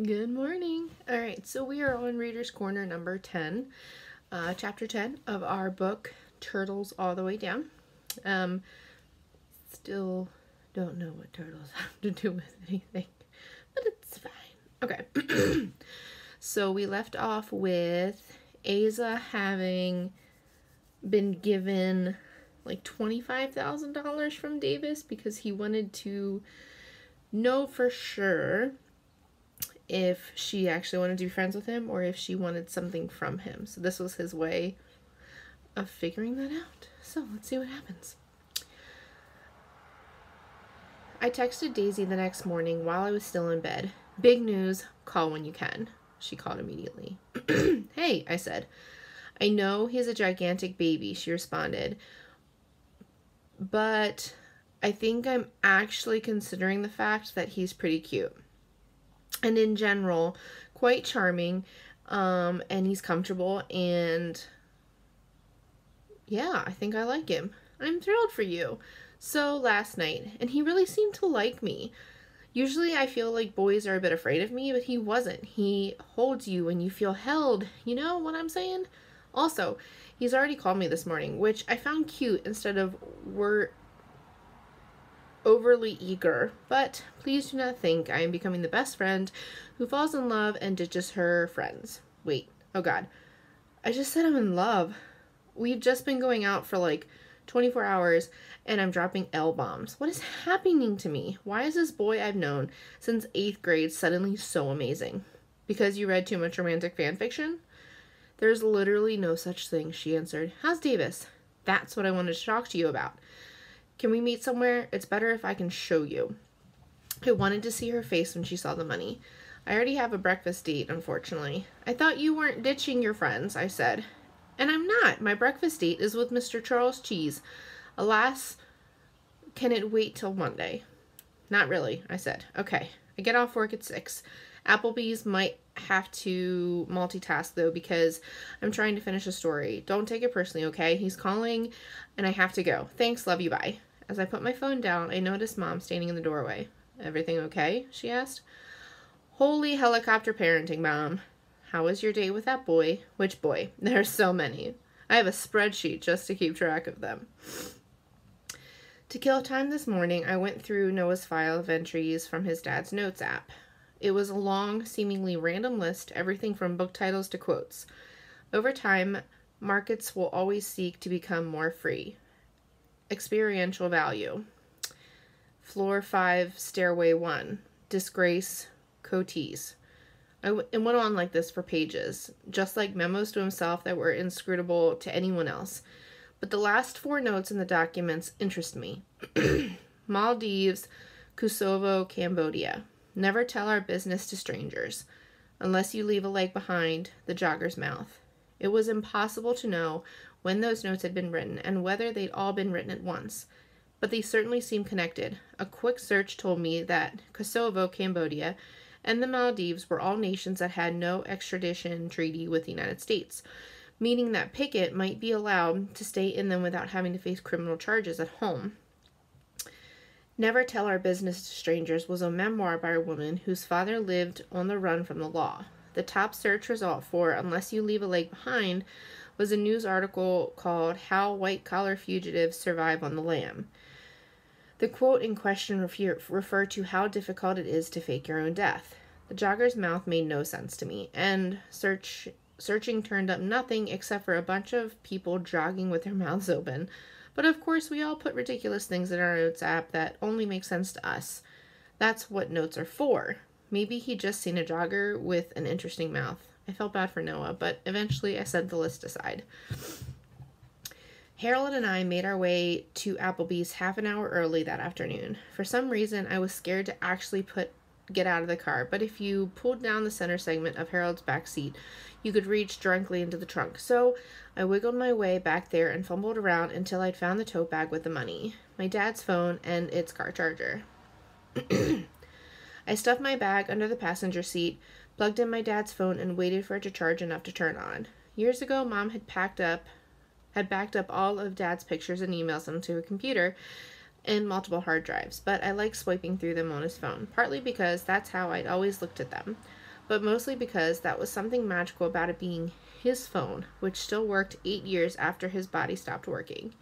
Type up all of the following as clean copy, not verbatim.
Good morning. All right, so we are on Reader's Corner number 10, chapter 10 of our book, Turtles All the Way Down. Still don't know what turtles have to do with anything, but it's fine. Okay, so we left off with Asa having been given like $25,000 from Davis because he wanted to know for sure if she actually wanted to be friends with him or if she wanted something from him. So this was his way of figuring that out. So let's see what happens. I texted Daisy the next morning while I was still in bed. Big news, call when you can. She called immediately. Hey, I said. I know he's a gigantic baby, she responded. But I think I'm actually considering the fact that he's pretty cute. And in general, quite charming, and he's comfortable, and yeah, I think I like him. I'm thrilled for you. So last night, and he really seemed to like me. Usually I feel like boys are a bit afraid of me, but he wasn't. He holds you and you feel held. You know what I'm saying? Also, he's already called me this morning, which I found cute instead of overly eager, but please do not think I am becoming the best friend who falls in love and ditches her friends. Wait, oh god. I just said I'm in love. We've just been going out for like 24 hours and I'm dropping L-bombs. What is happening to me? Why is this boy I've known since 8th grade suddenly so amazing? Because you read too much romantic fan fiction? There's literally no such thing, she answered. How's Davis? That's what I wanted to talk to you about. Can we meet somewhere? It's better if I can show you. I wanted to see her face when she saw the money. I already have a breakfast date, unfortunately. I thought you weren't ditching your friends, I said. And I'm not. My breakfast date is with Mr. Charles Cheese. Alas, can it wait till Monday? Not really, I said. Okay, I get off work at 6. Applebee's might have to multitask, though, because I'm trying to finish a story. Don't take it personally, okay? He's calling, and I have to go. Thanks, love you, bye. As I put my phone down, I noticed Mom standing in the doorway. Everything okay? She asked. Holy helicopter parenting, Mom. How was your date with that boy? Which boy? There's so many. I have a spreadsheet just to keep track of them. To kill time this morning, I went through Noah's file of entries from his dad's notes app. It was a long, seemingly random list, everything from book titles to quotes. Over time, markets will always seek to become more free. Experiential value. Floor 5, Stairway 1. Disgrace, Coatees. It went on like this for pages, just like memos to himself that were inscrutable to anyone else. But the last 4 notes in the documents interest me. Maldives, Kosovo, Cambodia. Never tell our business to strangers. Unless you leave a leg behind, the jogger's mouth. It was impossible to know when those notes had been written and whether they'd all been written at once. But they certainly seemed connected. A quick search told me that Kosovo, Cambodia, and the Maldives were all nations that had no extradition treaty with the United States, meaning that Pickett might be allowed to stay in them without having to face criminal charges at home. Never Tell Our Business to Strangers was a memoir by a woman whose father lived on the run from the law. The top search result for Unless You Leave a Leg Behind was a news article called How White-Collar Fugitives Survive on the Lam. The quote in question referred to how difficult it is to fake your own death. The jogger's mouth made no sense to me, and searching turned up nothing except for a bunch of people jogging with their mouths open. But of course, we all put ridiculous things in our notes app that only make sense to us. That's what notes are for. Maybe he'd just seen a jogger with an interesting mouth. I felt bad for Noah, but eventually I set the list aside. Harold and I made our way to Applebee's half an hour early that afternoon. For some reason, I was scared to actually get out of the car, but if you pulled down the center segment of Harold's back seat, you could reach directly into the trunk. So I wiggled my way back there and fumbled around until I'd found the tote bag with the money, my dad's phone, and its car charger. I stuffed my bag under the passenger seat, plugged in my dad's phone, and waited for it to charge enough to turn on. Years ago, Mom had backed up all of Dad's pictures and emails onto a computer and multiple hard drives, but I like swiping through them on his phone, partly because that's how I'd always looked at them. but mostly because that was something magical about it being his phone, which still worked 8 years after his body stopped working.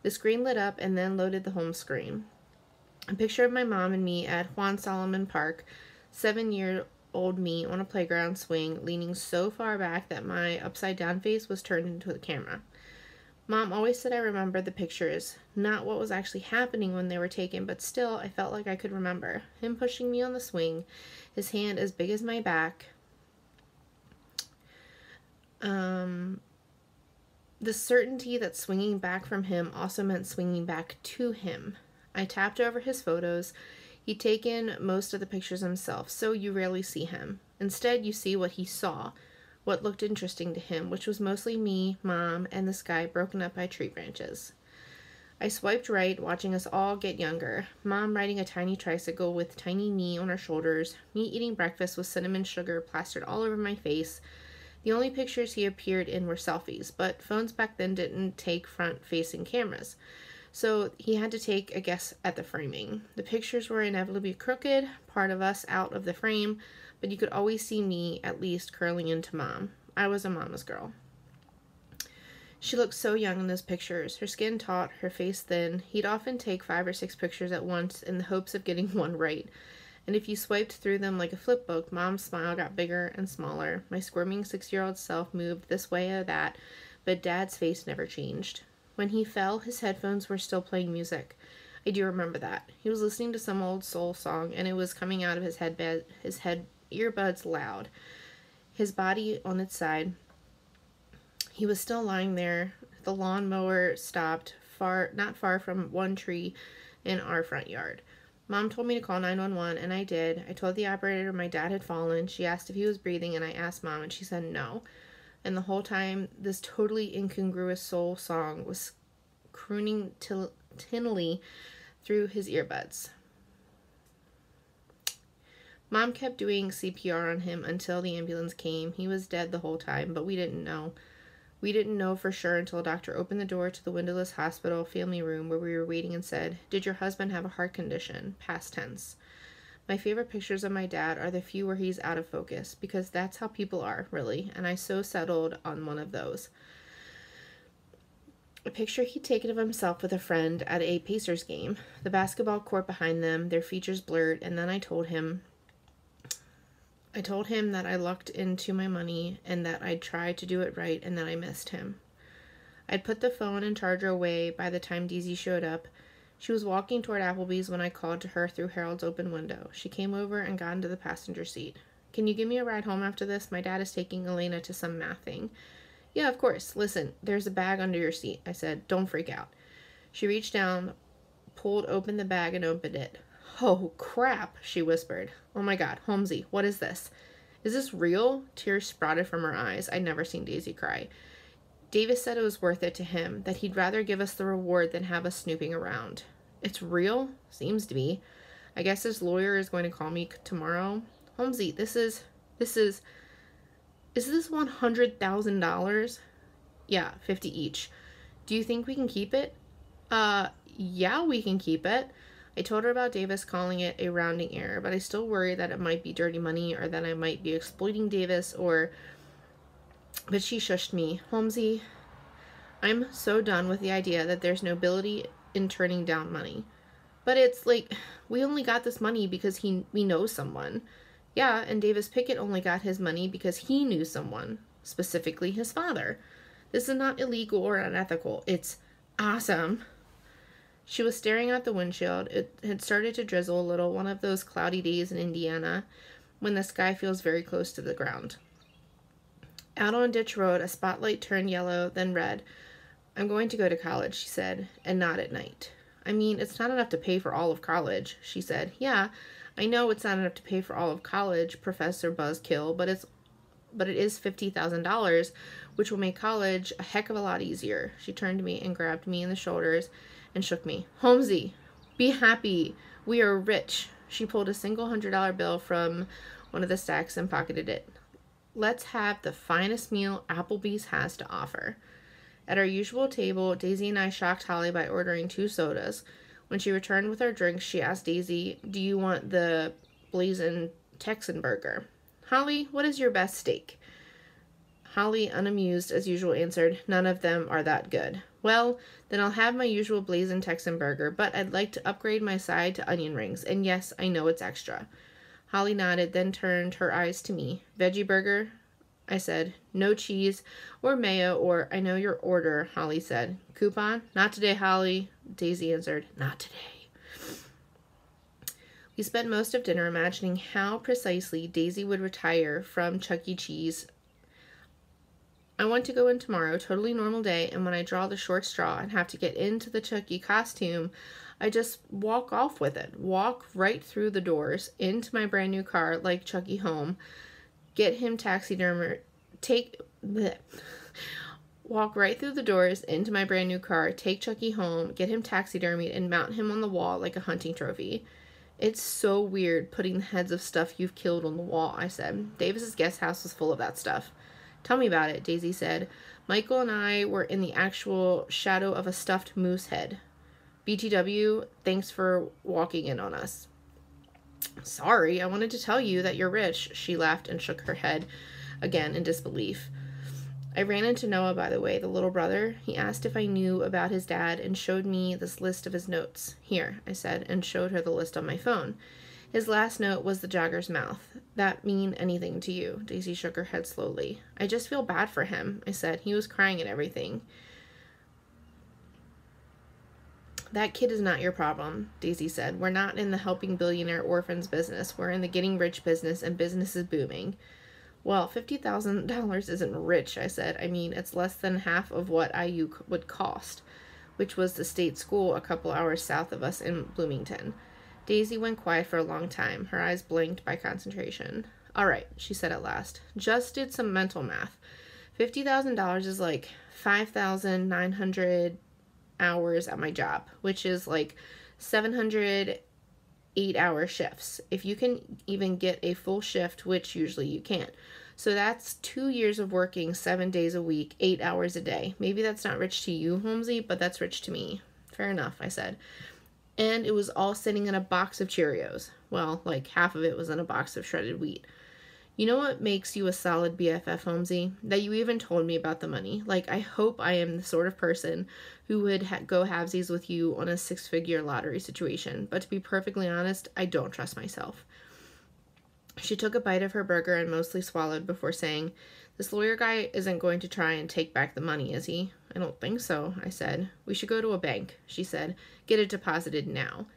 The screen lit up and then loaded the home screen. A picture of my mom and me at Juan Solomon Park, 7-year-old me on a playground swing, leaning so far back that my upside-down face was turned into the camera. Mom always said I remembered the pictures, not what was actually happening when they were taken, but still, I felt like I could remember. Him pushing me on the swing, his hand as big as my back. The certainty that swinging back from him also meant swinging back to him. I tapped over his photos. He'd taken most of the pictures himself, so you rarely see him. Instead, you see what he saw, what looked interesting to him, which was mostly me, Mom, and the sky broken up by tree branches. I swiped right, watching us all get younger. Mom riding a tiny tricycle with tiny me on her shoulders, me eating breakfast with cinnamon sugar plastered all over my face. The only pictures he appeared in were selfies, but phones back then didn't take front-facing cameras, so he had to take a guess at the framing. The pictures were inevitably crooked, part of us out of the frame, but you could always see me, at least, curling into Mom. I was a mama's girl. She looked so young in those pictures, her skin taut, her face thin. He'd often take 5 or 6 pictures at once in the hopes of getting one right. And if you swiped through them like a flip book, Mom's smile got bigger and smaller. My squirming 6-year-old self moved this way or that, but Dad's face never changed. When he fell, his headphones were still playing music. I do remember that. He was listening to some old soul song, and it was coming out of his earbuds loud. His body on its side. He was still lying there. The lawnmower stopped not far from one tree in our front yard. Mom told me to call 911, and I did. I told the operator my dad had fallen. She asked if he was breathing, and I asked Mom, and she said no. And the whole time, this totally incongruous soul song was crooning tinnily through his earbuds. Mom kept doing CPR on him until the ambulance came. He was dead the whole time, but we didn't know. We didn't know for sure until a doctor opened the door to the windowless hospital family room where we were waiting and said, "Did your husband have a heart condition?" Past tense. My favorite pictures of my dad are the few where he's out of focus, because that's how people are, really, and I so settled on one of those. A picture he'd taken of himself with a friend at a Pacers game, the basketball court behind them, their features blurred, and then I told him that I lucked into my money and that I'd tried to do it right and that I missed him. I'd put the phone and charger away by the time Daisy showed up. She was walking toward Applebee's when I called to her through Harold's open window. She came over and got into the passenger seat. "Can you give me a ride home after this? My dad is taking Elena to some math thing." "Yeah, of course. Listen, there's a bag under your seat," I said. "Don't freak out." She reached down, pulled open the bag, and opened it. "Oh, crap," she whispered. "Oh my God, Holmesy, what is this? Is this real?" Tears sprouted from her eyes. I'd never seen Daisy cry. Davis said it was worth it to him, that he'd rather give us the reward than have us snooping around. "It's real?" "Seems to be. I guess his lawyer is going to call me tomorrow." "Holmesy, is this $100,000? "Yeah, 50 each. Do you think we can keep it?" Yeah, we can keep it." I told her about Davis calling it a rounding error, but I still worry that it might be dirty money or that I might be exploiting Davis But she shushed me. "Holmesy, I'm so done with the idea that there's nobility in turning down money. But it's like, we only got this money because we know someone." "Yeah, and Davis Pickett only got his money because he knew someone, specifically his father. This is not illegal or unethical. It's awesome." She was staring out the windshield. It had started to drizzle a little, one of those cloudy days in Indiana when the sky feels very close to the ground. Out on Ditch Road, a spotlight turned yellow, then red. "I'm going to go to college," she said, "and not at night." "I mean, it's not enough to pay for all of college," she said. "Yeah, I know it's not enough to pay for all of college, Professor Buzzkill, but it is $50,000, which will make college a heck of a lot easier." She turned to me and grabbed me in the shoulders and shook me. "Holmesy, be happy. We are rich." She pulled a single $100 bill from one of the stacks and pocketed it. "Let's have the finest meal Applebee's has to offer." At our usual table, Daisy and I shocked Holly by ordering 2 sodas. When she returned with our drinks, she asked Daisy, "Do you want the blazing Texan burger?" Holly, what is your best steak? Holly, unamused as usual, answered, none of them are that good. Well, then I'll have my usual blazing Texan burger, but I'd like to upgrade my side to onion rings, and yes, I know it's extra. Holly nodded, then turned her eyes to me. Veggie burger? I said. No cheese or mayo or I know your order, Holly said. Coupon? Not today, Holly, Daisy answered. Not today. We spent most of dinner imagining how precisely Daisy would retire from Chuck E. Cheese. I want to go in tomorrow, totally normal day, and when I draw the short straw and have to get into the Chucky costume, I just walk off with it. Walk right through the doors into my brand new car like Chucky home. Get him taxidermied. Walk right through the doors into my brand new car, take Chucky home, get him taxidermied, and mount him on the wall like a hunting trophy. It's so weird putting the heads of stuff you've killed on the wall, I said. Davis's guest house was full of that stuff. Tell me about it, Daisy said. Michael and I were in the actual shadow of a stuffed moose head. BTW, thanks for walking in on us. Sorry, I wanted to tell you that you're rich, she laughed and shook her head again in disbelief. I ran into Noah, by the way, the little brother. He asked if I knew about his dad and showed me this list of his notes. Here, I said, and showed her the list on my phone. His last note was the jogger's mouth. That mean anything to you? Daisy shook her head slowly. I just feel bad for him, I said. He was crying and everything. That kid is not your problem, Daisy said. We're not in the helping billionaire orphans business. We're in the getting rich business, and business is booming. Well, $50,000 isn't rich, I said. I mean, it's less than half of what IU would cost, which was the state school a couple hours south of us in Bloomington. Daisy went quiet for a long time, her eyes blinked by concentration. All right, she said at last. Just did some mental math. $50,000 is like 5,900 hours at my job, which is like 700 8-hour shifts, if you can even get a full shift, which usually you can't. So that's 2 years of working 7 days a week, 8 hours a day. Maybe that's not rich to you, Holmesy, but that's rich to me. Fair enough, I said. And it was all sitting in a box of Cheerios. Well, like half of it was in a box of shredded wheat. You know what makes you a solid BFF, Holmesy? That you even told me about the money. Like, I hope I am the sort of person who would go halvesies with you on a 6-figure lottery situation. But to be perfectly honest, I don't trust myself. She took a bite of her burger and mostly swallowed before saying, this lawyer guy isn't going to try and take back the money, is he? I don't think so, I said. We should go to a bank, she said. Get it deposited now.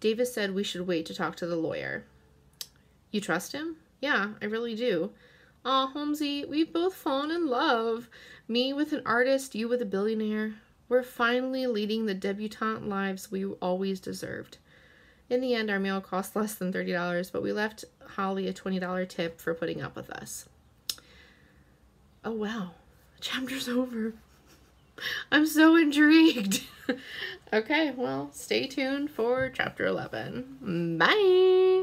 Davis said we should wait to talk to the lawyer. You trust him? Yeah, I really do. Aw, Holmesy, we've both fallen in love. Me with an artist, you with a billionaire. We're finally leading the debutante lives we always deserved. In the end, our meal cost less than $30, but we left Holly a $20 tip for putting up with us. Oh, wow. Chapter's over. I'm so intrigued. Okay, well, stay tuned for chapter 11. Bye!